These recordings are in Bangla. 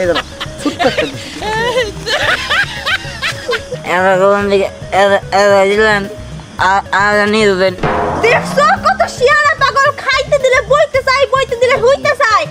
এই ধরো ছোট্ট একটা দিলেন আর নিয়ে দেবেন। দেখছো কত শিয়ানা পাগল, খাইতে দিলে বইতে চাই, বইতে দিলে হইতে চাই।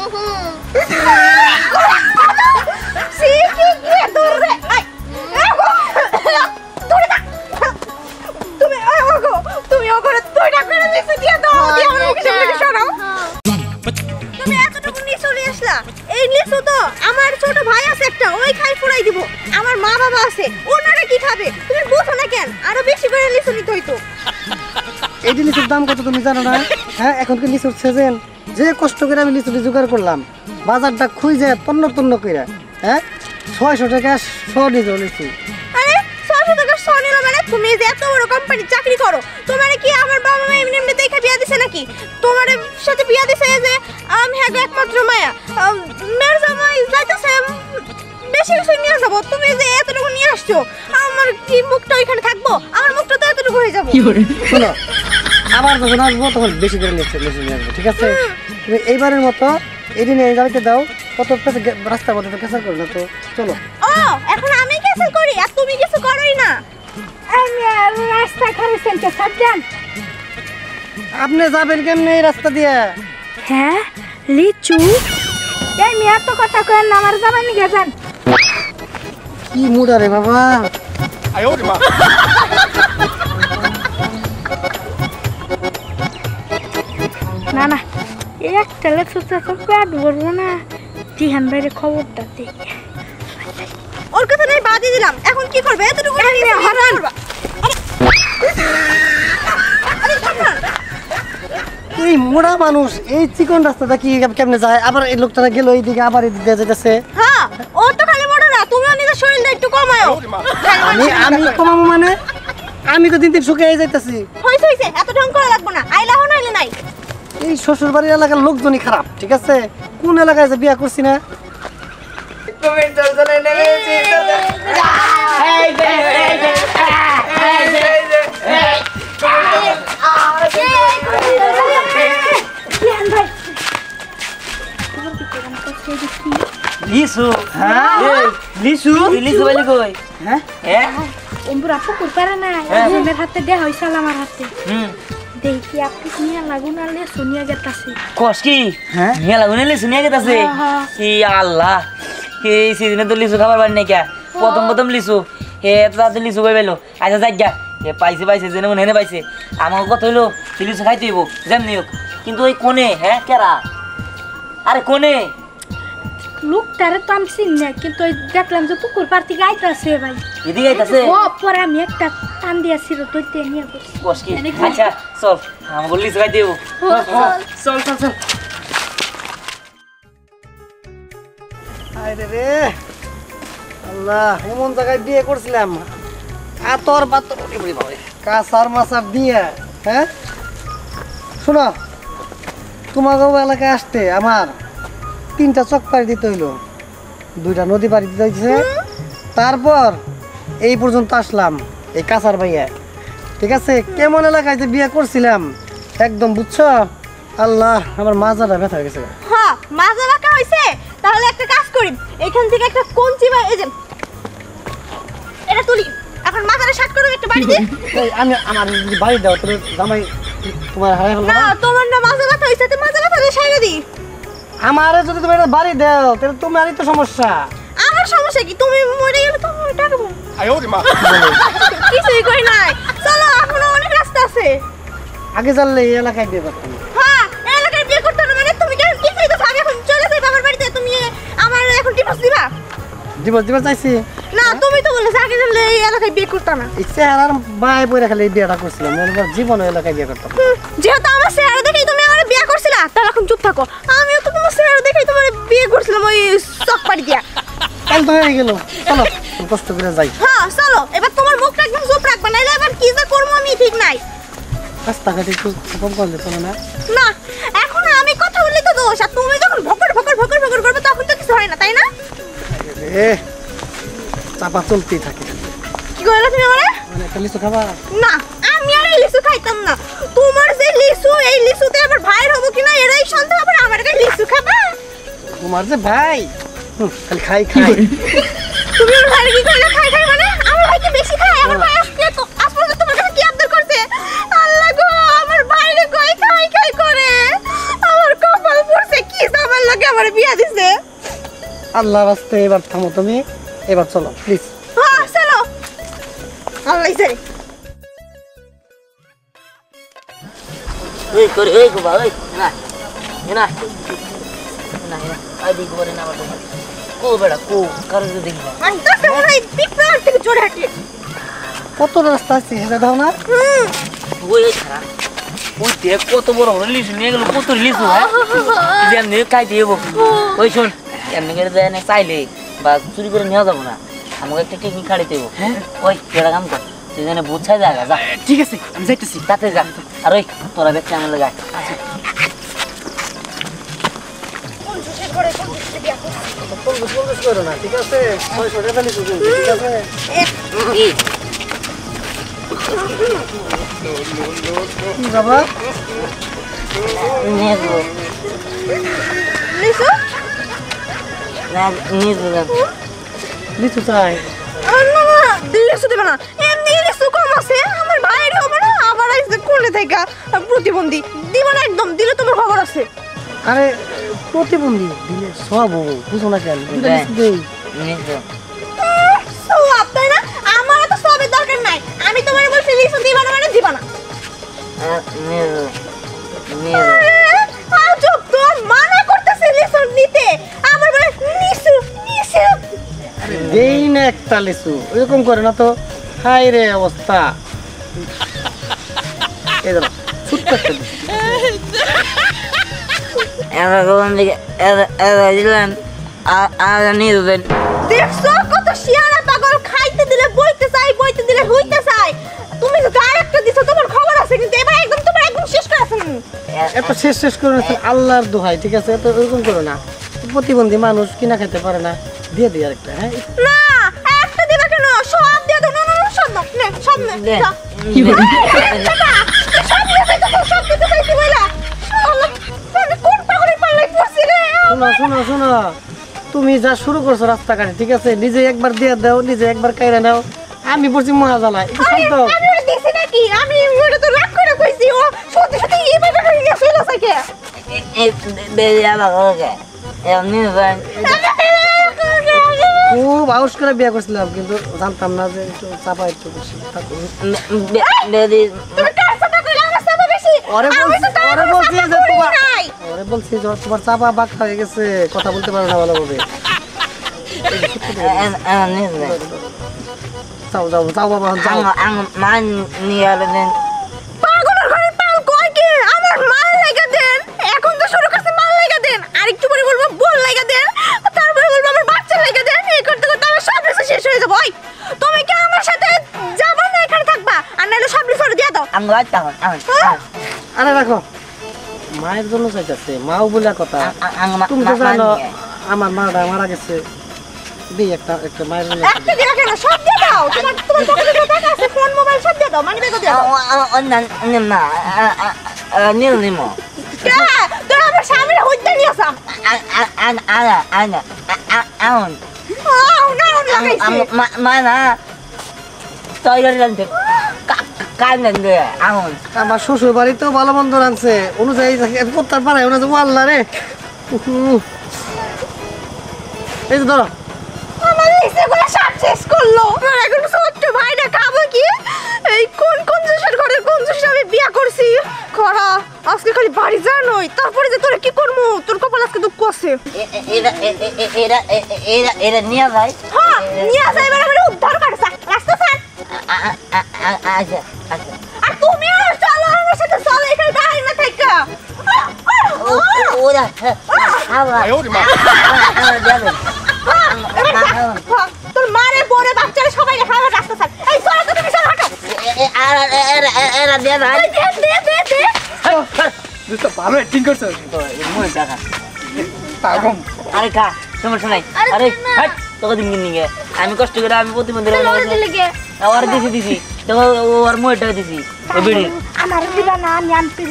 আমার ছোট ভাই আছে একটা, ওই খাই ফুরাই দিব। আমার মা বাবা আছে, ওনারা কি খাবে? তুমি বুঝো না কেন? আরো বেশি করে লিচু নিতে হইতো। এই লিচুর দাম কত তুমি জানো না? হ্যাঁ, এখন কি লিচুর সিজন? যে কষ্ট করে আমি লিচুটি জোগাড় করলাম, বাজারটা খুঁজে তন্ন করে, হ্যাঁ 600 টাকা 100 নিল লিচু। আরে 600 টাকা 100 নিল মানে? তুমি যে এত বড় কোম্পানির চাকরি করো, তোমার কি আমার বাবা মা এমনি এমনি দেখে বিয়া দিছে নাকি? তোমার সাথে বিয়া দিছে যে আমি হ্যাঁ একমাত্র মায়া, মেয়ের জামাই যাইতেছে বেশি কিছু নিয়ে যাবো। তুমি যে এতটুকু নিয়ে আসছো, আমার কি মুখটা ওইখানে থাকবো? আমার মুখটা তো এতটুকু হয়ে যাবো। শোনো, আবার যখন আসবো তখন বেশি করে লিচু নিয়ে আসবো, ঠিক আছে? তুমি এইবারের মতো এদিন এই গাড়িতে দাও, কত রাস্তার মধ্যে তো ক্যান্সেল করো না তো। চলো। ও এখন আমি ক্যান্সেল করি আর তুমি কিছু করোই না? আমি রাস্তা খালি সেন্টার সাবধান। আপনি যাবেন কেমনে এই রাস্তা দিয়ে? হ্যাঁ লিচু, এই মিয়া তো কথা কয়েন না, আমার জামাই নিয়ে যান। কি মুড়া রে বাবা। না না, একটা লিচু তো পেট ভরবো না। জিহান বাইরে খবরটা দিই। ওর কথা নাই, বাদ দিলাম। এখন কি করবে? এতটুকু এই মোড়া মানুষ এই চিকন রাস্তাটা কি কেমনে যায়? আবার এই লোকটা গেল এইদিকে, আবার এদিকে যাইতেছে। হ্যাঁ, ও তো খালি মোড়া না, তুমিও নিজের শরীরটা একটু কমায়ও। আমি কমাবো মানে? আমি তো দিন দিন শুকিয়ে যাইতেছি। হইছে হইছে, এত ঢং করা লাগবে না। আইলা হন আইলে নাই। এই শ্বশুর বাড়ির এলাকার লোকজনই খারাপ, ঠিক আছে? কোন এলাকায় যে বিয়া করছি না। লিচু, হ্যাঁ লিচু লিচু বলি কই? হ্যাঁ হ্যাঁ এমবুরা পুকুর পারে না, আমার হাতে দেয়া হইছাল আমার হাতে। দেখি আপনি নিয়া লাগুন আলে সোনিয়া গেতাছে। কস কি? হ্যাঁ নিয়া লাগুন আলে সোনিয়া গেতাছে। ই আল্লাহ, এই সিজনে তো লিচু খাবার পারি নাই কে? প্রথম লিচু এত তাড়াতাড়ি লিচু কই পাইলো? আচ্ছা যাই গা, পাইছে যেন মনে পাইছে। আমার কথা হইলো লিচু খাইতে হইব যেমনি হোক, কিন্তু ওই কোনে? হ্যাঁ কেরা? আরে কোনে লোকটারে তো আমি চিনি না, কিন্তু দেখলাম যে পুকুর পার থেকে আইতাছে ভাই। এদিকে আইতাছে? ও পরে আমি একটা টান দিয়েছিল তোইতে নিয়ে বসি। কস কি? আচ্ছা চল, আমাকে লিচু খাইতে হইব। চল চল চল। আরে রে আল্লাহ, এমন জায়গায় বিয়ে করছিলাম, আতর পাতর কাঁচার মাছার দিয়ে। হ্যাঁ শোনো, তোমার এলাকায় আসতে আমার 3টা চক পাড়ি দিতে হইলো, 2টা নদী পাড়ি দিতে হয়েছে, তারপর এই পর্যন্ত আসলাম এই কাঁচার ভাইয়া, ঠিক আছে? কেমন এলাকায় যে বিয়ে করছিলাম একদম, বুঝছো? আল্লাহ, আমার মাজাটা ব্যথা হয়ে গেছে। হ্যাঁ মাজা বাঁকা হইছে। তাহলে একটা কাজ করি, এখান থেকে একটা কঞ্চি বা এই যে এটা তুলি, এখন মাজারে শাট করে একটা বাড়ি দে। আমি আমার বাড়ি দাও, তুমি জামাই তোমার হারাই ফেলবো না? তোমার না মাজা বাঁকা হইছে, তো মাজা বাঁকা সাইরে দি। আমারে যদি তুমি একটা বাড়ি দাও তাহলে তোমারই তো সমস্যা। আমার সমস্যা কি? তুমি মরে গেলে তো আমি টাকা পাবো। কিছুই কই নাই। চলো, এখনো অনেক রাস্তা আছে। আগে জানলে এই এলাকায় বিয়ে করতাম। হ্যাঁ, এই এলাকায় বিয়ে করতে না মানে? তুমি কেন কি কইতো? আমি এখন চলে যাই বাবার বাড়িতে, তুমি আমার এখন ডিভোর্স দিবা? দিবস চাইছি না, তুমি তো বলেছ আগে জানলে এই এলাকায় বিয়ে করতাম না। এই চেহারার বাই বইরা খালি এই বিয়েটা করছিলাম, জীবনে এলাকায় বিয়ে করতাম। যেহেতু আমার চেহারা দেখেই তুমি আমার বিয়ে করছিলা, তাহলে এখন চুপ থাকো। আমিও তো তোমার চেহারা দেখেই তোমার বিয়ে করছিলাম, ওই চক পাড়ি দিয়া। কাল তো হয়ে গেল, চলো কষ্ট করে যাই। হ্যাঁ চলো, এবার তোমার মুখটা একদম চুপ রাখবা, নাইলে এবার কি যে করবো আমি ঠিক নাই। রাস্তাঘাটে একটু কম করলে চলো না? না, এখন আমি কথা বললে তো দোষ, আর তুমি যখন ভকর ভকর ভকর ভকর করবে তখন তো কিছু হয় না, তাই না? চাপা চলতেই থাকে। কি কইলা তুমি আমারে? মানে একটা লিচু খাবা? না, আমি আর এই লিচু খাইতাম না। তোমার যে লিচু, এই লিচুতে আবার ভাইয়ের হবো কিনা এরাই সন্দেহ, আবার আমার কাছে লিচু খাবা? তোমার যে ভাই খালি খাই খাই। তুমি আমার ভাইয়ের কি কইলা খাই খাই মানে আমার ভাই কি বেশি খায় আমার ভাই আজকে তো আজ পর্যন্ত তোমার কাছে কি আবদার করছে আল্লাহ গো আমার ভাইরে কই খাই খাই করে আমার কপাল পড়ছে কি আমার লাগে আমার বিয়া দিছে আল্লাহর রাস্তায় এবার থামো তুমি, এবার চলো প্লিজ। হ্যাঁ চলো আল্লাহ জানে এই করে এই গো ভাই না না না না আই দিক করে না আমার কো বেড়া কো কারো দেখবা আমি তো মনে হয় পিপড়ার থেকে জোরে হাঁটি কত রাস্তা আছে হেঁটে দাও না। ওই ছাড়া ওই দেখ কত বড় বড় লিচু নিয়ে গেল কত লিচু হ্যাঁ যেমনি খাইতে যাবো ওই শোন এমনি করে দেয় না চাইলে বা চুরি করে নেওয়া যাবো না আমাকে একটা টেকনিক খাড়িতে যাবো ওই কেডা কাম কর তুই জানে বুঝাই জায়গা যা ঠিক আছে আমি যাইতেছি। তাতে যা আর ওই তোরা দেখতে আমার লাগে পঞ্চাশ করো না, ঠিক আছে? 600 টাকা লিচু কিনছি, ঠিক আছে? কি বাবা? লিসু লিচু চাই। না না লিসু দেবে না এমনি লিসু কম আছে আমার ভাইয়ের হবে না আবার আইছে কোলে থেকে প্রতিবন্ধী দিব না একদম দিলে তোমার খবর আছে আরে প্রতিবন্ধী দিলে সব হবো, বুঝো না কেন? দেই সো আপনার না আমার তো সবের দরকার নাই আমি তোমার বলছি লিসু দিবা না মানে দিবা না আজব তো মানা করতেছে লিসু নিতে আমার বলে লিসু লিসু দেই না একটা লিচু, এরকম করে না তো। হাই রে অবস্থা। এই ধরো ছোট্ট একটা লিচু। দেখছো কত শিয়ানা পাগল খাইতে দিলে বইতে দিলে হইতে চাই তুমি তো আরেকটা দিছো তোমার খবর আছে কিন্তু এবার একদম তোমার একদম শেষ করে আছেন এত শেষ করে না, আল্লাহর দোহাই, ঠিক আছে? এত এরকম করো না। প্রতিবন্ধী মানুষ কিনা খেতে পারে না, দিয়ে দিই আরেকটা। হ্যাঁ না একটা দিবা কেন সব দিয়ে দাও না না না, সব নাও নে সব নে যা। কি বলে টাকা, সব দিয়ে দাও তো, সব দিতে চাইছি বইলা আল্লাহ, আমি কোন পাগলের পাল্লায় পড়ছি রে শোনো শোনো শোনো, তুমি যা শুরু করছো রাস্তাঘাটে, ঠিক আছে? নিজে একবার দিয়ে দাও, নিজে একবার কাইরা নাও। আমি পড়ছি মহাজালায়, একটু শান্ত হও। আমি ওর দিছি নাকি আমি ওটা তো রাগ করে কইছি ও সত্যি সত্যি এইভাবে করে গেছে চলে সাইকে খুব আউস করে বিয়ে করছিলাম, কিন্তু জানতাম না যে একটু চাপা একটু বেশি থাকবে। তুমি কার সাথে কইলা আমার সাথে বেশি ওরে আমি তো তার বলছি যে তোমার নাই ওরে বলছি যে তোমার চাপা বাক হয়ে গেছে, কথা বলতে পারে না ভালোভাবে। যাও যাও যাও বাবা, যাও। পাগলের ঘরে পাল কয় কি আমার মাল লাগা দেন এখন তো শুরু করছে মাল লাগা দেন আর একটু পরে বলবো বল লাগা দেন তারপরে বলবো আমার বাচ্চা লাগা দেন এই করতে করতে আমার সব কিছু শেষ হয়ে যাবে ওই তুমি কি আমার সাথে যাবা না এখানে থাকবা আর নাইলে সব কিছু দিয়ে দাও আরে রাখো, মায়ের জন্য চাইতেছে, মাও বলে কথা। তুমি তো জানো আমার মাটা মারা গেছে, দিই একটা একটা মায়ের জন্য। একটা দিলা কেন সব দিয়ে দাও তোমার তোমার পকেটে যত টাকা আছে ফোন মোবাইল সব দিয়ে দাও মানি ব্যাগও দিয়ে দাও কে তোর আমার স্বামীর হইতে নিয়েছা না লাগাইছে আমার শ্বশুর বাড়িতেও ভালো মন্দ রাখছে, অনুযায়ী করতে পারে ওনা যে আল্লাহ রে। এই যে ধরো, আমার ইসেগুলো সব শেষ করলো আমার এখন ছোট্ট ভাইটা খাবো কি এই কোন কঞ্জুসের ঘরে কঞ্জুস আমি বিয়া করছি খরা আজকে খালি বাড়ি জানোই তারপরে যে তোরা কি করবো তোর কপাল আজকে দুঃখ আছে হ্যাঁ নিয়ে আসা এবার আমার উদ্ধার করছা রাস্তা স্যার আর তুমিও চলো আমার সাথে চলো এখানে দাঁড়াই না থাকা তোর মারে বোরে বাচ্চারা সবাই খাওয়া রাস্তা স্যার এই চলো তো তুমি চলো হাঁটো দোস্ত ভালো অ্যাক্টিং করছো। পাগম আরে খা সমস্যা নাই আরে হাট তোকে দিন নিয়ে আমি কষ্ট করে আমি প্রতিবন্ধী আর দিছি দেখো ওর মুয়েটা দিছি ওই বিড়ি আমার দিবা না আমি আনতে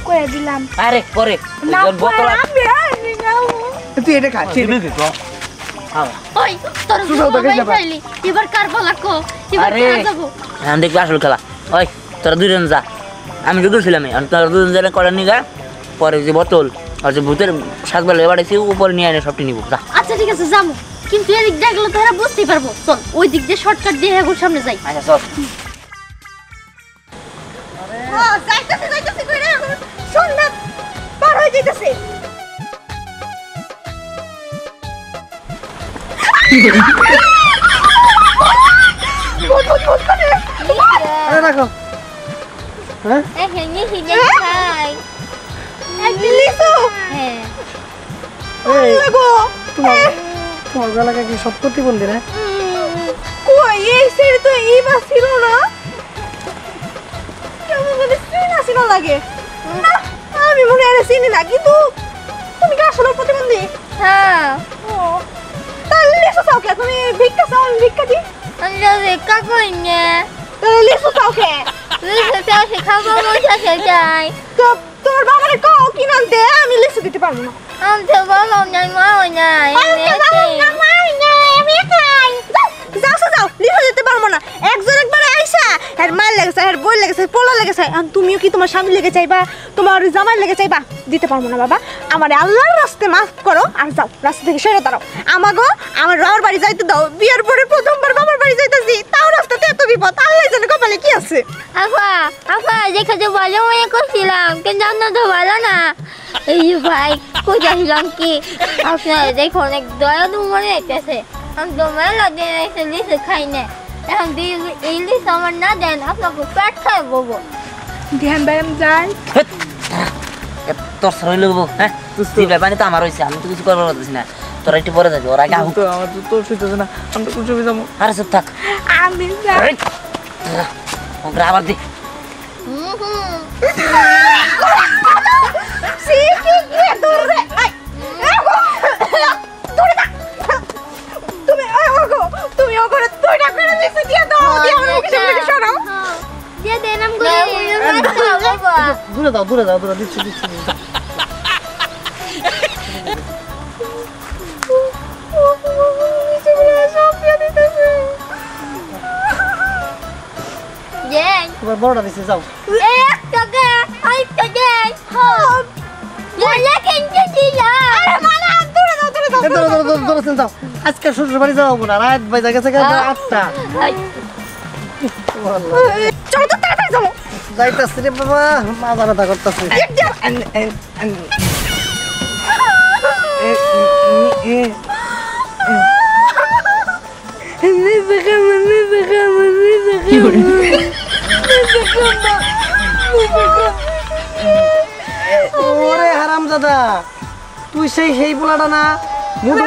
কয়ে দিলাম আরে পরে না বোতল আমি তুই এটা খা। দিবি তো ওই তোর ভাই খাইলি এবার কার পালা কো এবার আরে কে যাবো আমি দেখবি আসল খেলা ওই তোরা দুজন যা আমি তো দূরছিলাম আর তোরা দুজন যারা করার নিগা পরে যে বোতল আর যে ভূতের সাতবেলা এবার এসে উপরে নিয়ে এনে সবটি নিব যা আচ্ছা ঠিক আছে যাবো কিন্তু এদিক দেখলে তো এরা বুঝতেই পারবো চল ওই দিক দিয়ে শর্টকাট দিয়ে হেগোর সামনে যাই আচ্ছা চল যাইতেছে কইরা সন্ধ্যা পার হয়ে যাইতেছে আরে রাখো হ্যাঁ এখানে হিজে খাই লিসু হ্যাঁ এই গো তোমার গলাকে কি সব প্রতিবন্ধী না কই এই সেরে তো এই বাস ছিল না কেমন মানে চিনা লাগে না আমি মনে হয় চিনি না কিন্তু তুমি কি আসলে প্রতিবন্ধী হ্যাঁ ও তাহলে লিসু চাও কে তুমি ভিক্ষা চাও আমি ভিক্ষা দিই আরে কাকু নে তাহলে লিসু চাও কে লিসু চাও সে খাবো মজা যাই তো তোমার বাবারে কও কি নামতে আমি লিসু দিতে পারবো না আমি তো বলো নাই মা নাই আমি খাই যাও লিসু দিতে পারবো না একজন একবার আইসা আর মার লেগেছে আর বই লেগেছে পোলা লেগেছে আর তুমিও কি তোমার স্বামী লেগে চাইবা তোমার জামাই লেগে চাইবা দিতে পারবো না বাবা আমার আল্লাহর রাস্তে মাফ করো আর যাও রাস্তা থেকে সরে দাঁড়াও আমাগো আমার বাবার বাড়ি যাইতে দাও বিয়ের পরে প্রথমবার বাবার বাড়ি যাইতেছি তাও রাস্তাতে এত বিপদ আল্লাহ জানে কপালে কি আছে আপা দেখে তো ভালো মনে করছিলাম কিন্তু আপনার তো ভালো না এই যে ভাই খুঁজাছিলাম কি আপনার দেখো অনেক দয়ালু মনে হইতেছে আমি তো মেলা দিন এসে লিসে খাই না এখন এই লিস আমার না দেন আপনাকে পেট খাই বলবো ধ্যান ব্যায়াম যাই তোর সরই লাগবো হ্যাঁ তুই পানি তো আমার হয়েছে আমি তো কিছু করবার পারতেছি না তোরা একটু পরে যাবি ওরা আগে আহুক তো আমার তো শুইতেছে না আমি তো কুচুবি যাবো আরে চুপ থাক আমি যাই ওকে আবার দি তুমি ওখানে দুইটা করে লিখে দিয়ে দাও দিয়ে আমার মুখে সামনে সরাও যে দেনাম করে দূরে যাও দিচ্ছি এবার বড়টা দিচ্ছি যাও এক টাকা আরেকটা দেন বলে কিনতে দিলাম ধরেছেন যাও আজকে শ্বশুর বাড়ি যাবো না রাত বাজে গেছে 8টা চলো তো তাড়াতাড়ি যাবো যাইতাছি রে বাবা মাজা ব্যথা করতেছে ওরে হারামজাদা তুই সেই পোলাটা না মুডু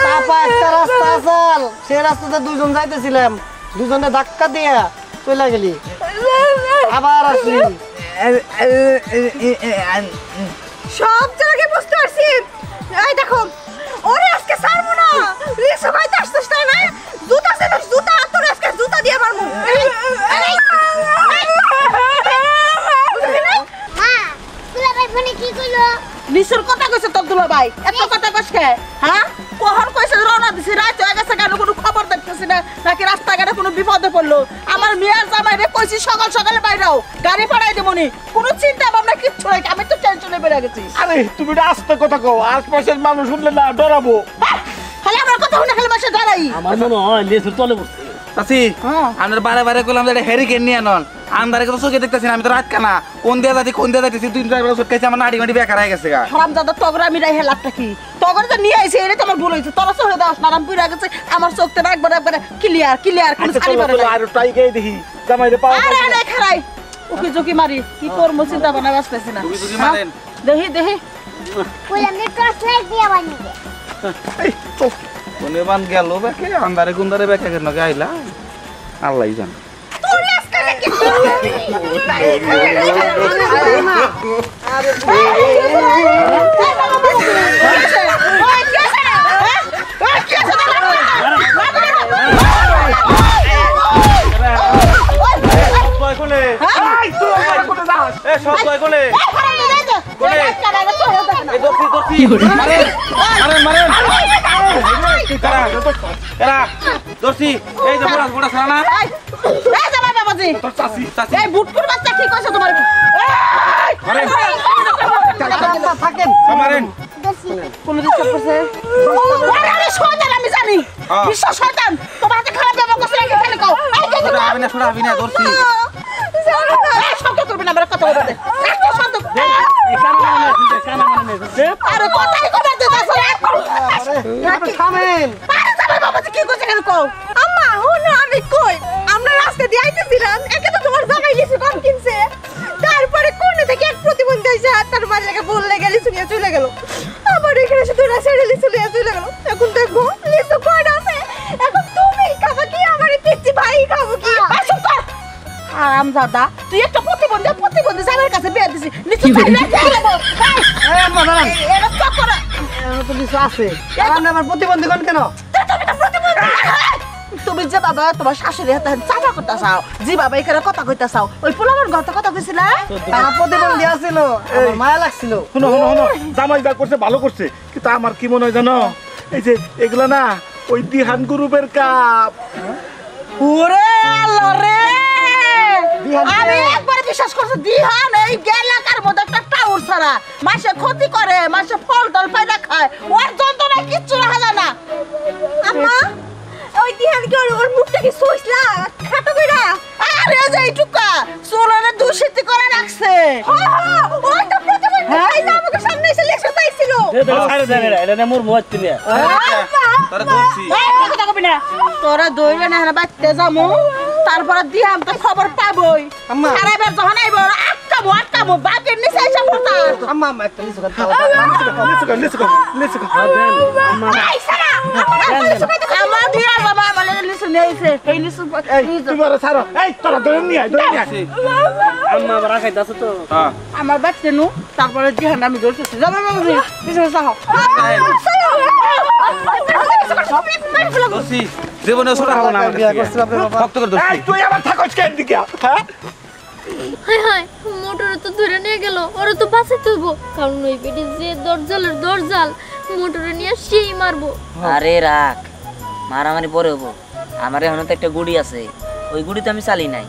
চাপা একটা রাস্তা আসাল সেই রাস্তাতে দুজন যাইতেছিলাম দুজনে ধাক্কা দিয়া চলে গেলি আবার আসলি সব জায়গায় বুঝতে পারছি এই দেখো ওরে আজকে ছাড়বো না লিসু খাইতে আসছিস তাই না জুতা সে জুতা তোর আজকে জুতা দিয়ে মারবো মা তুলা ভাই ফোনে কি কইলো লিসুর কথা কইছে তোর দুলা ভাই এত কথা কইছে হ্যাঁ কখন কইছে রওনা দিছি রাত হয়ে গেছে কেন কোনো খবর দেখতেছি না নাকি রাস্তাঘাটে কোনো বিপদে পড়লো আমার মেয়ের জামাই রে কইছি সকাল সকালে বাইরাও গাড়ি পাঠাই দেবনি কোনো চিন্তা ভাবনা কিচ্ছু নাই আমি তো টেনশনে বেড়ে গেছি আরে তুমি এটা আস্তে কথা কও আশপাশের মানুষ শুনলে না ডরাবো খালি আমার কথা শুনে খালি বাসা দাঁড়াই আমার মনে হয় লেসুর তলে বসছে চাচি আমাদের বারে কইলাম যে হেরিকেন নিয়ে নন আন্ধারে কত চোখে দেখতেছি না আমি তো রাত কানা কোন দিয়া যাইতেছি 2-3 বার চোখ কাছে আমার নাড়ি মাটি বেকার হয়ে গেছে গা হারামজাদা তগর আমি রাই হেলাপটা কি তগর যে নিয়ে আইছে এটা তো আমার ভুল হইছে তোরা চোখে দাও নারাম পুরা গেছে আমার চোখতে একবার ক্লিয়ার কোন আচ্ছা সারি চলো পারে চলো আর ট্রাই করে দেখি জামাইরে পাওয়া আরে আরে খারাই উকি ঝুঁকি মারি কি করব চিন্তা ভাবনা বাঁচতেছি না ঝুঁকি মারেন। দেখি কইলাম নে টর্চ লাইট দিয়া বানিয়ে এই চল কোনে বান গেল বেকে আন্ধারে গুন্দারে বেকে কেন গাইলা আল্লাহই জানে তোর আজকে কি কোনে এই তুই কোনে যাস এ সব কোনে কোনে এই দক্ষি মারেন মারেন কারা কারা দর্শি এই যে বড় সারা না এই জামাই বাবাজি তোর চাচি চাচি এই বুটকুর বাচ্চা কি কইছো তোমার মারেন থাকেন মারেন কোন ডিস্টার্ব করছে আরে আরে শয়তান আমি জানি বিশ্ব শয়তান তোমার হাতে খারাপ ব্যবহার করছে এই ফেলে কও এই যে ছোড়া আবি না দর্শি এই শব্দ করবে না আমরা কথা বলতে একটা শব্দ আরে কথাই কথা দিতেছ একটু থামেন আরে জামাই বাবাজি কি কইছে কেন কও আম্মা হুনো আমি কই আমরা রাস্তা দিয়ে আইতেছিলাম একে তো তোমার জামাই লিচু কম কিনছে তারপরে কোন থেকে এক প্রতিবন্ধী এসে তার বাড়ি লেগে বললে গেলি শুনিয়ে চলে গেল আবার এখানে শুধু রাস্তায় লিচু নিয়ে চলে গেল এখন দেখো লিচু কয়টা আছে এখন তুমি খাবো কি আমার পিচ্ছি ভাই খাবো কি চুপ কর আরাম দাদা তুই একটা প্রতিবন্ধী জামাইয়ের কাছে বিয়ে দিছিস নিচে ফেলে দেবো এই আম্মা দাঁড়ান এটা তো করে তো কিছু আছে আর আপনি আমার প্রতিবন্ধী কেন তুমি যে বাবা তোমার শাশুড়ি হাতে চাপা করতে চাও জি বাবা এখানে কথা কইতে চাও ওই পোলাবার গত কথা কইছিল আমার প্রতিবন্ধী আছিল আমার মায়া লাগছিল শুনো শুনো শুনো জামাই যা করছে ভালো করছে কিন্তু আমার কি মনে হয় জানো এই যে এগুলা না ওই দিহান গ্রুপের কাপ ওরে আল্লাহ রে আমি একবার বিশ্বাস করছি দিহান এই এলাকার মধ্যে একটা টাউর ছাড়া মাসে ক্ষতি করে মাসে ফল টল পায়না খায় ওর যন্ত্রণা কিচ্ছু রাখা যায় না আম্মা ওই দিহান কি ওর মুখটা কি সুইসলা খাটো কইরা আরে যে এইটুকা চুলনে দূষিত করে রাখছে ওই তো প্রতিবন্ধী ভাই আমাকে সামনে এসে লেখা চাইছিল তোরা ধরছি তোরা দৌড়বে না বাচ্চা যামু তারপরে দিহাম তো খবর পাবই আম্মা। খারাপের যখন আইব আটকাবো বাপের নিচে এসে পড়তা আম্মা আম্মা একটা লিচু খাও আমার দিয়ার বাবা আমার লিচু নিয়েছে এই লিচু হ্যাঁ আমার বাচ্চা নু তারপরে দিহান আমি ধরতেছি যাবো লিচু চাও দর্শি জীবনে ছোট হবো না বিয়া করছিল আপনার বাবা ভক্ত করে দর্শি তুই আবার থাকস কেন দিকে হ্যাঁ হায় হায় মোটরে তো ধরে নিয়ে গেল ওরা তো বাঁচাতে হবো কারণ ওই পেটে যে দরজাল মোটরে নিয়ে সেই মারবো আরে রাখ মারামারি পরে হবো আমার এখনো তো একটা গুড়ি আছে ওই গুড়ি তো আমি চালি নাই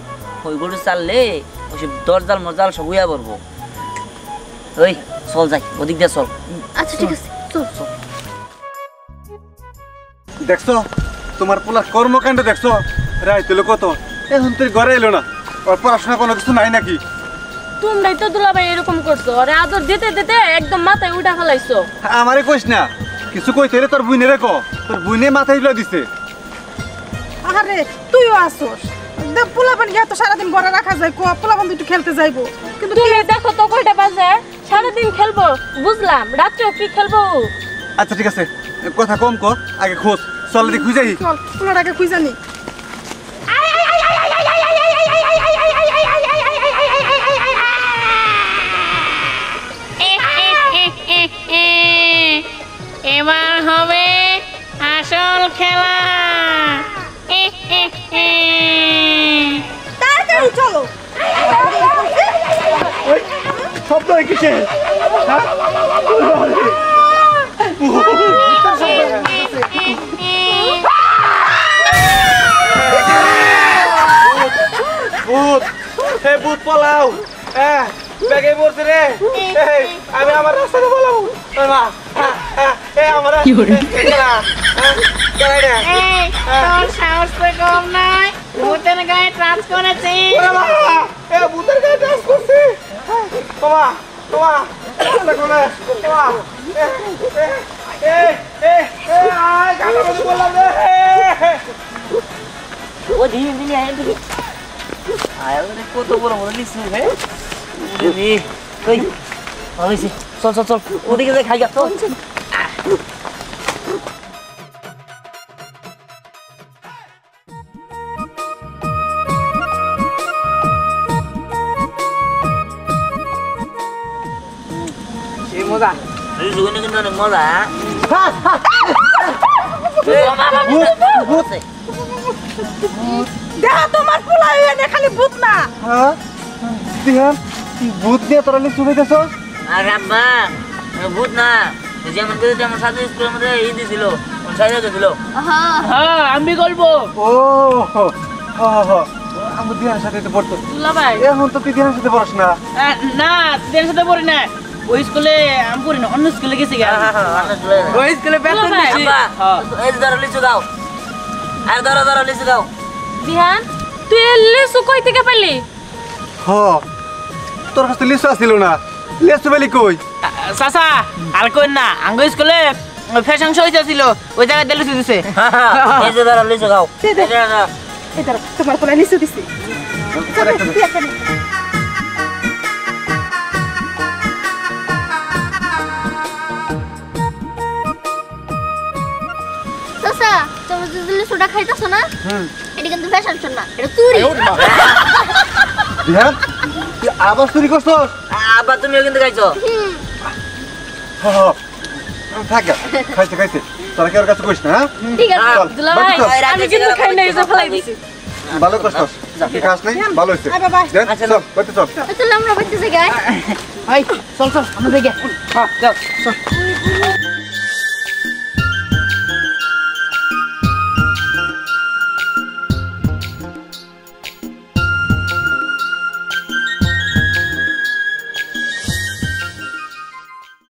ওই গুড়ি চাললে ওইসব দরজাল মরজাল সব উইয়া পড়বো ওই চল যাই ওদিক দিয়ে চল আচ্ছা ঠিক আছে চল চল দেখছো তোমার পোলার কর্মকাণ্ড দেখছো রায় তুলো কত এখন তুই ঘরে এলো না ওর পড়াশোনা কোনো কিছু নাই নাকি তোমরাই তো দুলাভাই এরকম করছো আরে আদর দিতে দিতে একদম মাথায় উঠা ফেলাইছো আমারে কইস না কিছু কইতে রে তোর বুইনে রেখো তোর বুইনে মাথায় তুলে দিছে আরে তুইও আসোস পোলাপান গিয়ে তো সারাদিন ঘরে রাখা যায় পোলাপান একটু খেলতে যাইবো কিন্তু তুমি দেখো তো কয়টা বাজে সারাদিন খেলবো বুঝলাম রাত্রেও কি খেলবো আচ্ছা ঠিক আছে কথা কম কর আগে খোঁজ চল দেখি খুঁজাই চল পোলাটাকে খুঁজে নি এবার হবে আসল খেলা তাড়াতাড়ি চলো শব্দ কিসে ভূত হে ভূত পলাও ব্যাগে পড়ছে রে আমি আমার রাস্তাতে পলাবো মা আমার কি করে তোর সাহস তো কম নয় ভূতের গায়ে ট্রান্স করেছি ভূতের গায়ে ডান্স করছে তোমা তোমা তোমা বললাম রে ও ধীরে ধীরে আয় দেখি আয় কত বড় বড় লিচু হ্যাঁ ওই হয়েছে চল চল চল ওদিকে যাই খাই গা চল মজা লিচুগুলো কিন্তু অনেক মজা দেখা তোমার পোলা এনে খালি ভূত না হ্যাঁ দিহান ভূত দিয়ে তোরা লিচু খাইতেছ আরে আব্বা ভূত না যেমন করে যেমন সাথে স্কুলের মধ্যে ই দিছিল সাইজা দিছিল হ্যাঁ হ্যাঁ আমি গল্প ও আমি দিহার সাথে তো পড়তো দুলা ভাই এখন তো তুই দিহার সাথে পড়স না না তোদের সাথে পড়ি না ওই স্কুলে আমি পড়ি না অন্য স্কুলে গেছি গা ওই স্কুলে বেতন দিছি এই ধরো লিচু দাও আর ধরো লিচু দাও বিহান তুই এই লিচু কই থেকে পেলি হ তোর কাছে লিচু আসছিল না লিচু বেলি কই চাচা আর কই না আঙ্গ স্কুলে ফ্যাশন শো হইছিল ওই জায়গায় লিচু দিছে এই যে ধরো লিচু খাও এই ধরো তোমার কোলে লিচু দিছি চাচা তুমি যদি লিচুটা খাইতেছো না এটা কিন্তু ফ্যাশন শো না এটা চুরি দিহান তুই আবার চুরি করছস আবার তুমিও কিন্তু খাইছো থাকে খাইছে তোরা কি ওর কাছে কইস না হ্যাঁ ঠিক আছে চল দুলা ভাই আমি কিন্তু খাই না এটা ফেলাই দিছি ভালো করছস তুই খাস নাই ভালো হইছে চল বাইতে চল চল আমরা বাইতে যাই চল আমরা যাই গে হ্যাঁ চল